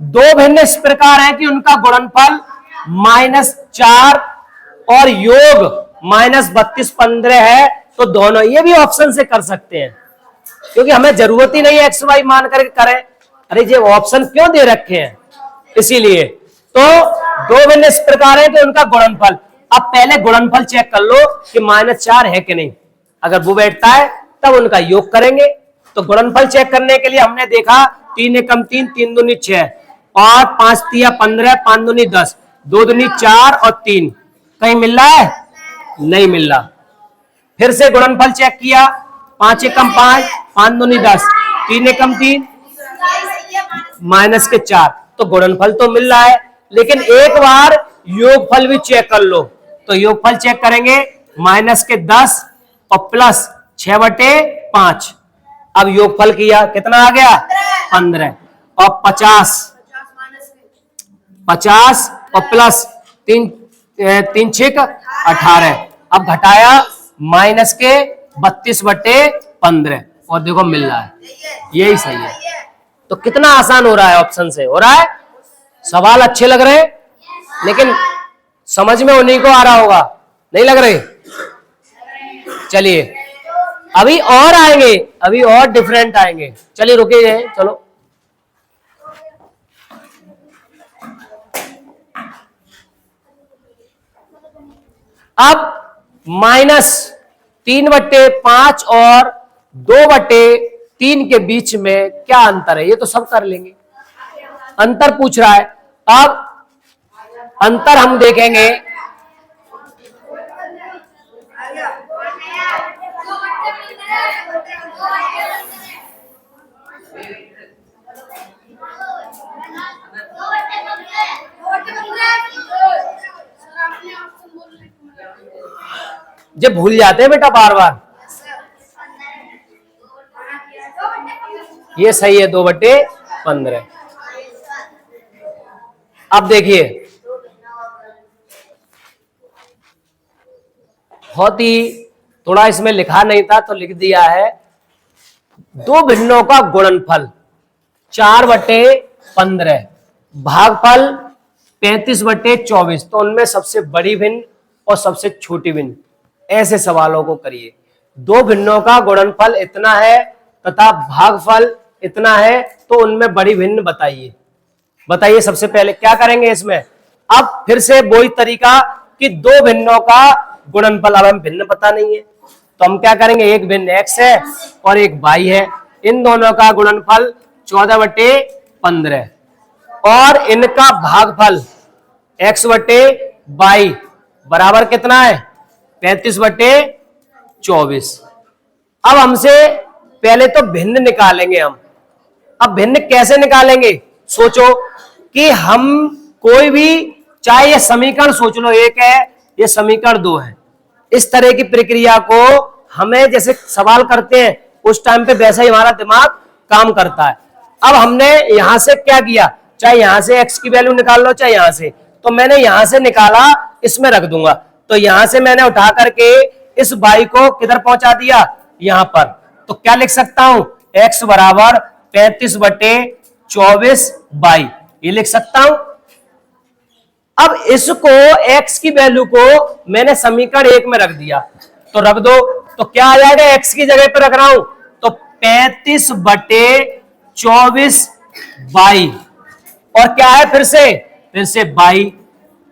दो भिन्न इस प्रकार है कि उनका गुणनफल -4 और योग -32/15 है, तो दोनों ये भी ऑप्शन से कर सकते हैं, क्योंकि हमें जरूरत ही नहीं है एक्स वाई मान करके करें। अरे ये ऑप्शन क्यों दे रखे हैं, इसीलिए। तो दो भिन्न इस प्रकार है कि उनका गुणनफल, अब पहले गुणनफल चेक कर लो कि -4 है कि नहीं। अगर वो बैठता है तब उनका योग करेंगे। तो गुणनफल चेक करने के लिए हमने देखा 3 एकम 3, 3 दूनी 6 और 5 तिया 15, 5 दूनी 10, 2 दूनी 4 और 3। कहीं मिल रहा है? नहीं मिल रहा। फिर से गुणनफल चेक किया, 5 एकम 5, 5 दूनी 10, 3 एकम 3 -4। तो गुणनफल तो मिल रहा है, लेकिन एक बार योगफल भी चेक कर लो। तो योगफल चेक करेंगे -10 और प्लस 6/5। अब योगफल किया कितना आ गया 15 और 50 और प्लस 3 6 18। अब घटाया -32/15 और देखो मिल रहा है, यही सही है। तो कितना आसान हो रहा है, ऑप्शन से हो रहा है। सवाल अच्छे लग रहे हैं, लेकिन समझ में उन्हीं को आ रहा होगा, नहीं लग रहे? चलिए अभी और आएंगे, अभी और डिफरेंट आएंगे। चलिए रुकिए, चलो अब -3/5 और 2/3 के बीच में क्या अंतर है, ये तो सब कर लेंगे। अंतर पूछ रहा है। अब अंतर हम देखेंगे। जब भूल जाते हैं बेटा बार बार। ये सही है 2/15। अब देखिए बहुत ही, थोड़ा इसमें लिखा नहीं था तो लिख दिया है। दो भिन्नों का गुणनफल 4/15, भागफल 35/24, तो उनमें सबसे बड़ी भिन्न और सबसे छोटी भिन्न, ऐसे सवालों को करिए। दो भिन्नों का गुणनफल इतना है तथा भागफल इतना है, तो उनमें बड़ी भिन्न बताइए। बताइए सबसे पहले क्या करेंगे इसमें। अब फिर से वही तरीका कि दो भिन्नों का गुणनफल, अब हम भिन्न पता नहीं है तो हम क्या करेंगे, एक भिन्न x है और एक y है, इन दोनों का गुणनफल 14/15 और इनका भागफल x/y बराबर कितना है, 35/24। अब हमसे पहले तो भिन्न निकालेंगे हम। अब भिन्न कैसे निकालेंगे, सोचो कि हम कोई भी, चाहे ये समीकरण सोच लो, एक है, ये समीकरण 2 है, इस तरह की प्रक्रिया को हमें जैसे सवाल करते हैं उस टाइम पे वैसा ही हमारा दिमाग काम करता है। अब हमने यहां से क्या किया, चाहे यहां से x की वैल्यू निकाल लो चाहे यहां से, तो मैंने यहां से निकाला, इसमें रख दूंगा, तो यहां से मैंने उठा करके इस y को किधर पहुंचा दिया, यहां पर। तो क्या लिख सकता हूं, x बराबर 35/24y, ये लिख सकता हूं। अब इसको x की वैल्यू को मैंने समीकरण 1 में रख दिया, तो रख दो, तो क्या आ जाएगा, x की जगह पर रख रहा हूं तो 35/24y, और क्या है फिर से y,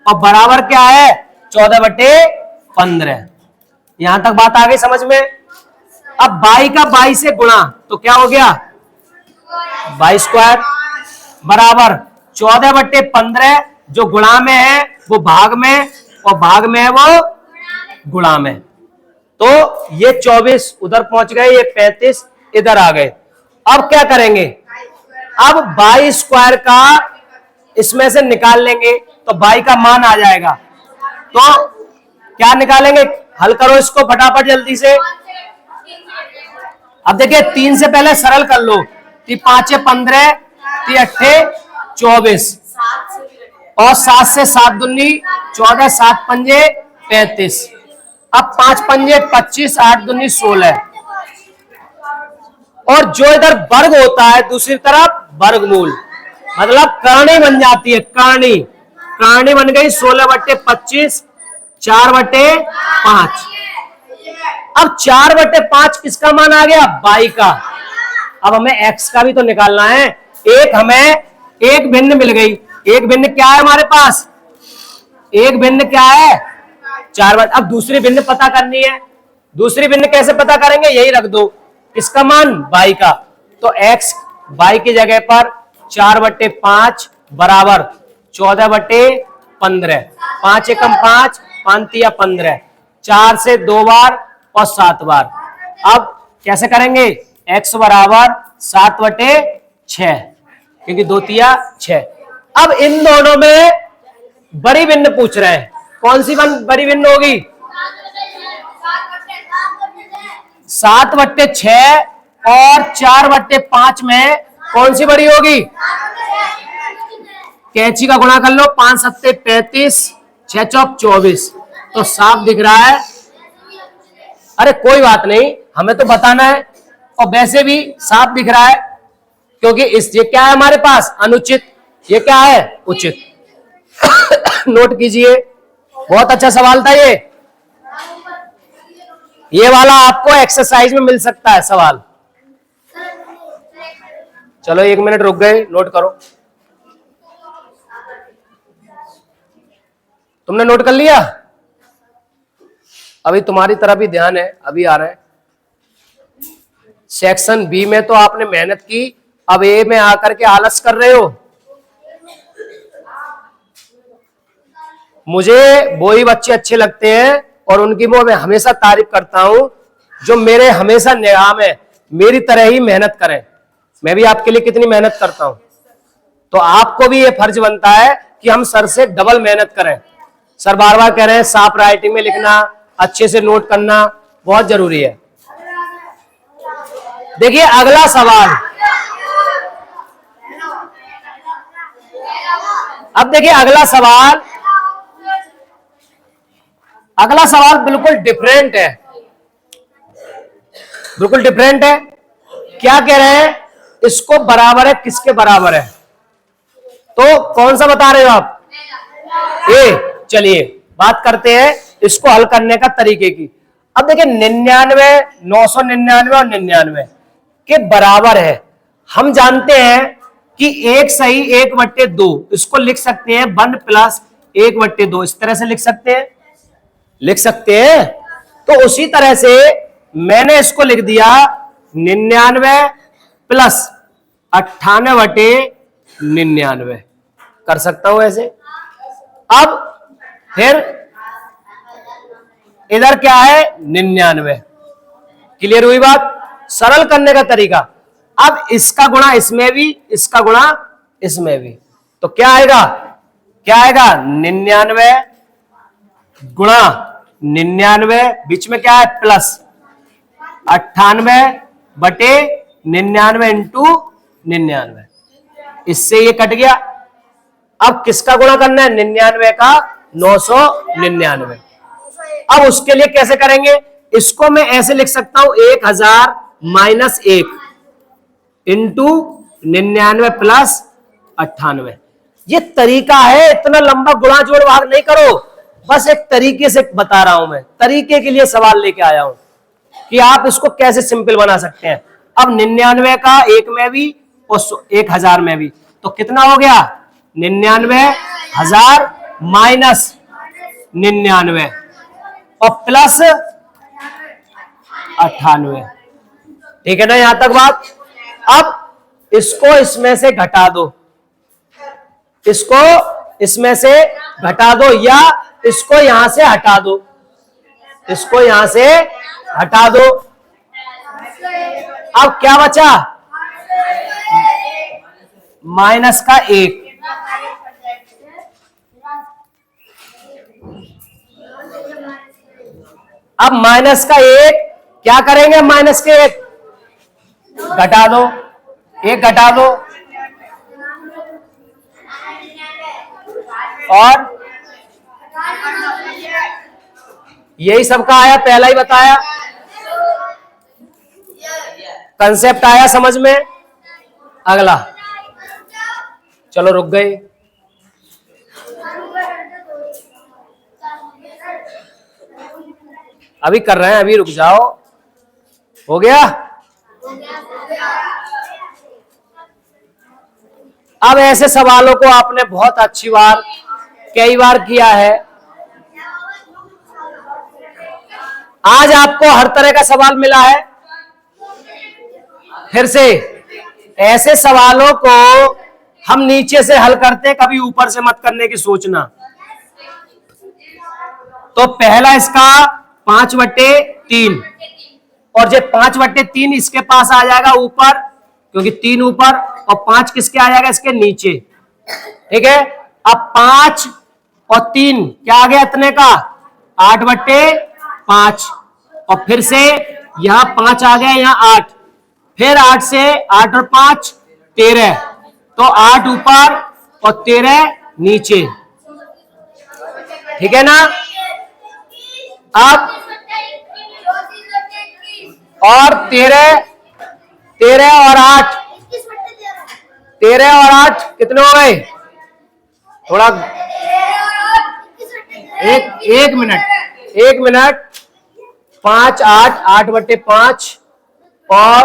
और बराबर क्या है 14/15। यहां तक बात आ गई समझ में। अब y का y से गुणा तो क्या हो गया, y² बराबर 14/15, जो गुणा में है वो भाग में, और भाग में है वो गुणा में, तो ये 24 उधर पहुंच गए, ये 35 इधर आ गए। अब क्या करेंगे, अब y² का इसमें से निकाल लेंगे तो y का मान आ जाएगा। तो क्या निकालेंगे, हल करो इसको फटाफट जल्दी से। अब देखिए 3 से पहले सरल कर लो, 5 × 15, 3 × 8 24, और 7 से 7 दूनी 14, 7 पंजे 35, अब 5 पंजे 25, 8 दूनी 16, और जो इधर वर्ग होता है दूसरी तरफ वर्गमूल, मतलब करणी बन जाती है, करणी बन गई 16/25, 4/5। अब 4/5 किसका मान आ गया, y का। अब हमें x का भी तो निकालना है। हमें एक भिन्न मिल गई, एक भिन्न क्या है हमारे पास, एक भिन्न क्या है 4। अब दूसरी भिन्न पता करनी है, दूसरी भिन्न कैसे पता करेंगे, यही रख दो, इसका मान y का, तो x y की जगह पर 4/5 बराबर 14/15, 5 एकम 5, 5 तिया 15, 4 से 2 बार और 7 बार। अब कैसे करेंगे, x बराबर 7/6, क्योंकि 2 तिया 6। अब इन दोनों में बड़ी भिन्न पूछ रहे हैं, कौन सी बड़ी भिन्न होगी, 7/6 और 4/5 में कौन सी बड़ी होगी, कैंची का गुणा कर लो, 5 × 7 = 35, 6 × 4 = 24, तो साफ दिख रहा है। अरे कोई बात नहीं, हमें तो बताना है, और वैसे भी साफ दिख रहा है, क्योंकि ये क्या है हमारे पास, अनुचित, ये क्या है, उचित। नोट कीजिए, बहुत अच्छा सवाल था ये वाला आपको एक्सरसाइज में मिल सकता है सवाल। चलो 1 मिनट रुक गए, नोट करो। तुमने नोट कर लिया, अभी तुम्हारी तरफ ही ध्यान है, अभी आ रहे हैं। सेक्शन बी में तो आपने मेहनत की, अब ए में आकर के आलस कर रहे हो। मुझे वही बच्चे अच्छे लगते हैं और उनकी वो मैं हमेशा तारीफ करता हूं, जो मेरे हमेशा निगाह में मेरी तरह ही मेहनत करें। मैं भी आपके लिए कितनी मेहनत करता हूं, तो आपको भी ये फर्ज बनता है कि हम सर से डबल मेहनत करें। सर बार बार कह रहे हैं साफ राइटिंग में लिखना, अच्छे से नोट करना बहुत जरूरी है। देखिए अगला सवाल, अब देखिए अगला सवाल बिल्कुल डिफरेंट है, बिल्कुल डिफरेंट है। क्या कह रहे हैं, इसको बराबर है, किसके बराबर है, तो कौन सा बता रहे हो आप, ए। चलिए बात करते हैं इसको हल करने का तरीके की। अब देखिए 99, 999 और 99 के बराबर है। हम जानते हैं कि एक सही 1/2, इसको लिख सकते हैं 1 प्लस 1/2, इस तरह से लिख सकते हैं, लिख सकते हैं। तो उसी तरह से मैंने इसको लिख दिया 99 प्लस 98/99 कर सकता हूं ऐसे। अब फिर इधर क्या है 99, क्लियर हुई बात। सरल करने का तरीका, अब इसका गुणा इसमें भी, इसका गुणा इसमें भी, तो क्या आएगा, क्या आएगा 99 गुणा 99, बीच में क्या है प्लस 98/99 इंटू 99, इससे ये कट गया। अब किसका गुणा करना है, 99 का 999। अब उसके लिए कैसे करेंगे, इसको मैं ऐसे लिख सकता हूं 1000 माइनस 1 इंटू 99 प्लस 98। ये तरीका है, इतना लंबा गुणा जोड़ भाग नहीं करो, बस एक तरीके से बता रहा हूं मैं, तरीके के लिए सवाल लेके आया हूं कि आप इसको कैसे सिंपल बना सकते हैं। अब 99 का 1 में भी और 1000 में भी, तो कितना हो गया 99,000 माइनस 99 और प्लस 98। ठीक है ना यहां तक बात। अब इसको इसमें से घटा दो, इसको इसमें से घटा दो, या इसको यहां से हटा दो, इसको यहां से हटा दो। अब क्या बचा, माइनस का 1। अब माइनस का 1 क्या करेंगे, माइनस के 1 घटा दो, 1 घटा दो, और यही सबका आया, पहला ही बताया, कंसेप्ट आया समझ में। अगला चलो रुक गए, अभी कर रहे हैं, अभी रुक जाओ, हो गया। अब ऐसे सवालों को आपने बहुत अच्छी बार, कई बार किया है। आज आपको हर तरह का सवाल मिला है। फिर से ऐसे सवालों को हम नीचे से हल करते हैं, कभी ऊपर से मत करने की सोचना। तो पहला इसका 5/3, और जब 5/3 इसके पास आ जाएगा ऊपर, क्योंकि 3 ऊपर और 5 किसके आ जाएगा, इसके नीचे। ठीक है, अब 5 और 3 क्या आ गया इतने का, 8/5, और फिर से यहां 5 आ गया, यहां 8, फिर 8 से 8 और 5 13, तो 8 ऊपर और 13 नीचे। ठीक है ना। अब और 13 और 8, 13 और 8 कितने हो गए, थोड़ा एक मिनट, 5 8, 8/5 और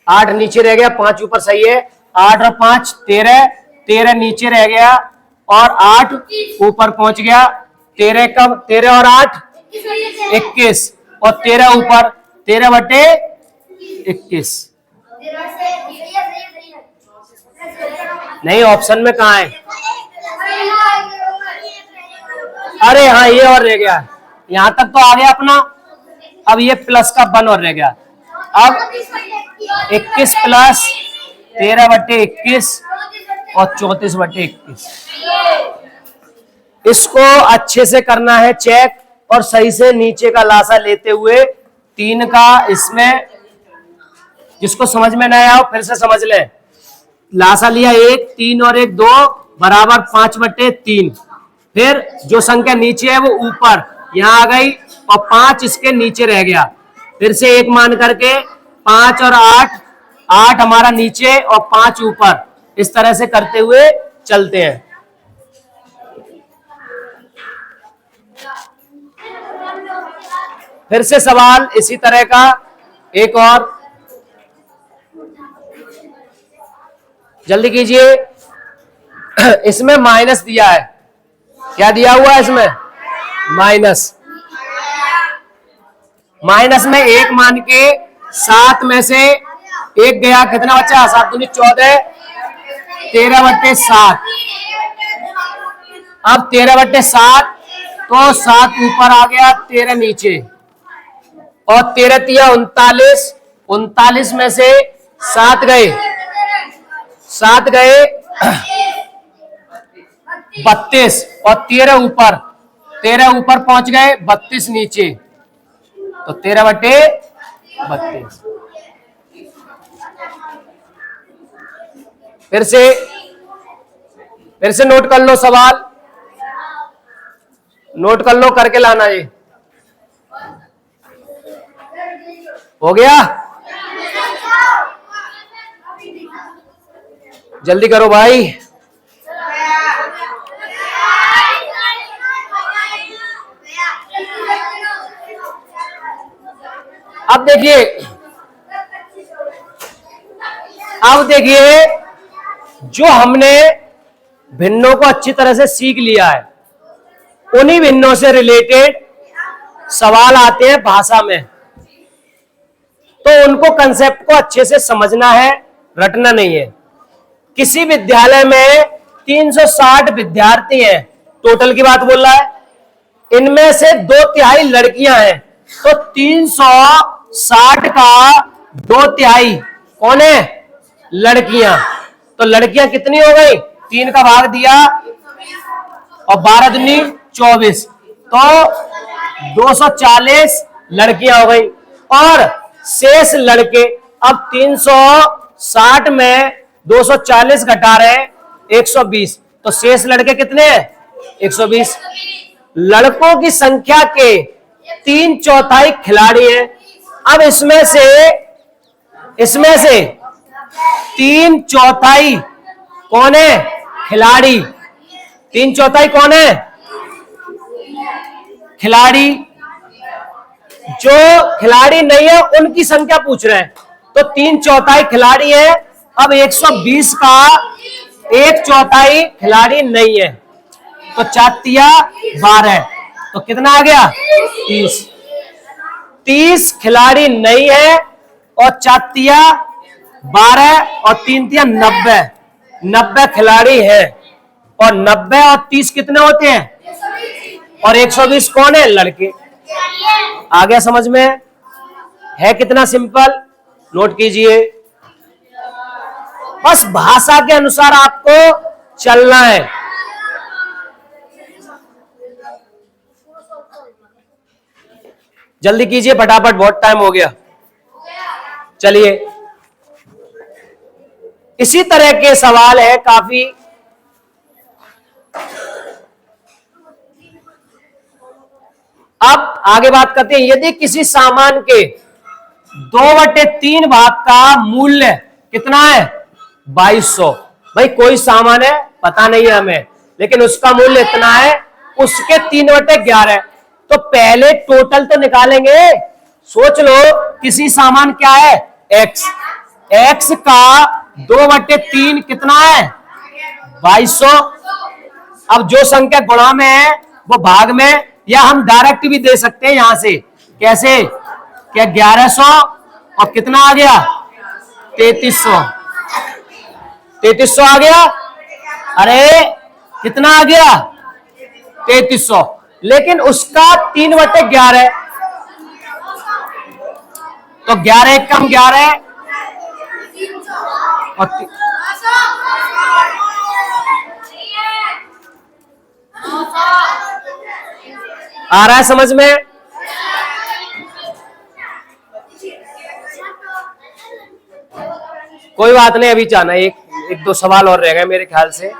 8 नीचे रह गया, 5 ऊपर, सही है। 8 और 5 13, 13 नीचे रह गया और 8 ऊपर पहुंच गया। 13 कब, 13 और 8 21, और 13 ऊपर, 13/21। नहीं, ऑप्शन में कहा है, अरे हाँ ये और रह गया, यहां तक तो आ गया अपना। अब ये प्लस का 1 और रह गया। अब 21 प्लस 13/21 और 34/21। इसको अच्छे से करना है चेक, और सही से नीचे का लासा लेते हुए 3 का इसमें, जिसको समझ में ना आया फिर से समझ ले। लासा लिया 1, 3 और 1 2 बराबर 5/3। फिर जो संख्या नीचे है वो ऊपर यहां आ गई, और 5 इसके नीचे रह गया। फिर से 1 मान करके 5 और 8, 8 हमारा नीचे और 5 ऊपर, इस तरह से करते हुए चलते हैं। फिर से सवाल इसी तरह का एक और, जल्दी कीजिए। इसमें माइनस दिया है, क्या दिया हुआ है इसमें? माइनस। माइनस में 1 मान के 7 में से 1 गया, कितना बचा? 7 दूनी 14, 13/7। अब 13/7, तो 7 ऊपर आ गया, 13 नीचे, और 13 तिया 39, 39 में से 7 गए, 7 गए 32, और 13 ऊपर, 13 ऊपर पहुंच गए, 32 नीचे, तो 13/32। फिर से नोट कर लो सवाल, नोट कर लो, करके लाना। ये हो गया? जल्दी करो भाई। अब देखिए, जो हमने भिन्नों को अच्छी तरह से सीख लिया है, उन्हीं भिन्नों से रिलेटेड सवाल आते हैं भाषा में, तो उनको कंसेप्ट को अच्छे से समझना है, रटना नहीं है। किसी विद्यालय में 360 विद्यार्थी हैं, टोटल की बात बोल रहा है, इनमें से 2/3 लड़कियां हैं, तो 360 का 2/3 कौन है? लड़कियां। तो लड़कियां कितनी हो गई? 3 का भाग दिया और 12 दूनी 24, तो 240 लड़कियां हो गई, और शेष लड़के। अब 360 में 240 घटा रहे हैं 120, तो शेष लड़के कितने हैं? 120। लड़कों की संख्या के 3/4 खिलाड़ी हैं। अब इसमें से 3/4 कौन है? खिलाड़ी। 3/4 कौन है? खिलाड़ी। जो खिलाड़ी नहीं है उनकी संख्या पूछ रहे हैं, तो 3/4 खिलाड़ी है। अब 120 का 1/4 खिलाड़ी नहीं है, तो 4 12, तो कितना आ गया? 30। 30 खिलाड़ी नहीं है, और 4 12, और 3 90, 90 खिलाड़ी है, और 90 और 30 कितने होते हैं? और 120 कौन है? लड़के। आ गया समझ में? है कितना सिंपल, नोट कीजिए। बस भाषा के अनुसार आपको चलना है। जल्दी कीजिए फटाफट, बहुत टाइम हो गया। चलिए, इसी तरह के सवाल है काफी। अब आगे बात करते हैं, यदि किसी सामान के 2/3 भाग का मूल्य कितना है? 2200। भाई कोई सामान है, पता नहीं है हमें, लेकिन उसका मूल्य इतना है, उसके 3/11। तो पहले टोटल तो निकालेंगे। सोच लो, किसी सामान क्या है? x, x का 2/3 कितना है? 2200। अब जो संख्या गुणा में है वो भाग में, या हम डायरेक्ट भी दे सकते हैं यहां से। कैसे? क्या 1100 और कितना आ गया? 3300। 3300 आ गया। अरे कितना आ गया? 3300। लेकिन उसका 3/11, तो 11 कम 11 और आ रहा है समझ में? कोई बात नहीं, अभी जाना, एक दो सवाल और रह गए मेरे ख्याल से,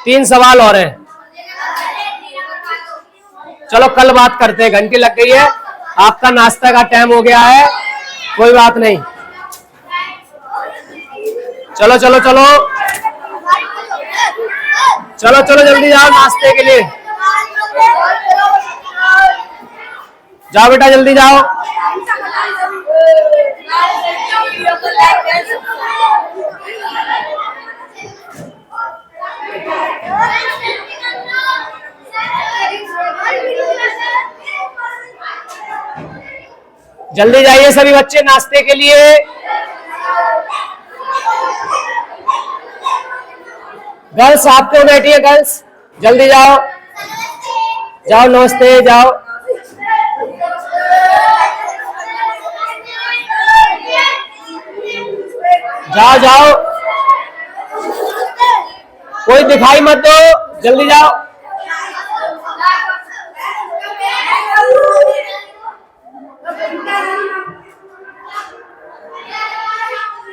3 सवाल और हैं। चलो कल बात करते हैं, घंटी लग गई है, आपका नाश्ता का टाइम हो गया है। कोई बात नहीं। चलो चलो चलो चलो चलो जल्दी जाओ नाश्ते के लिए। जाओ बेटा जल्दी जाओ। जल्दी जाइए सभी बच्चे नाश्ते के लिए। गर्ल्स आप क्यों बैठी है? गर्ल्स जल्दी जाओ, जाओ नमस्ते जाओ। जाओ जाओ, कोई दिखाई मत दो, जल्दी जाओ।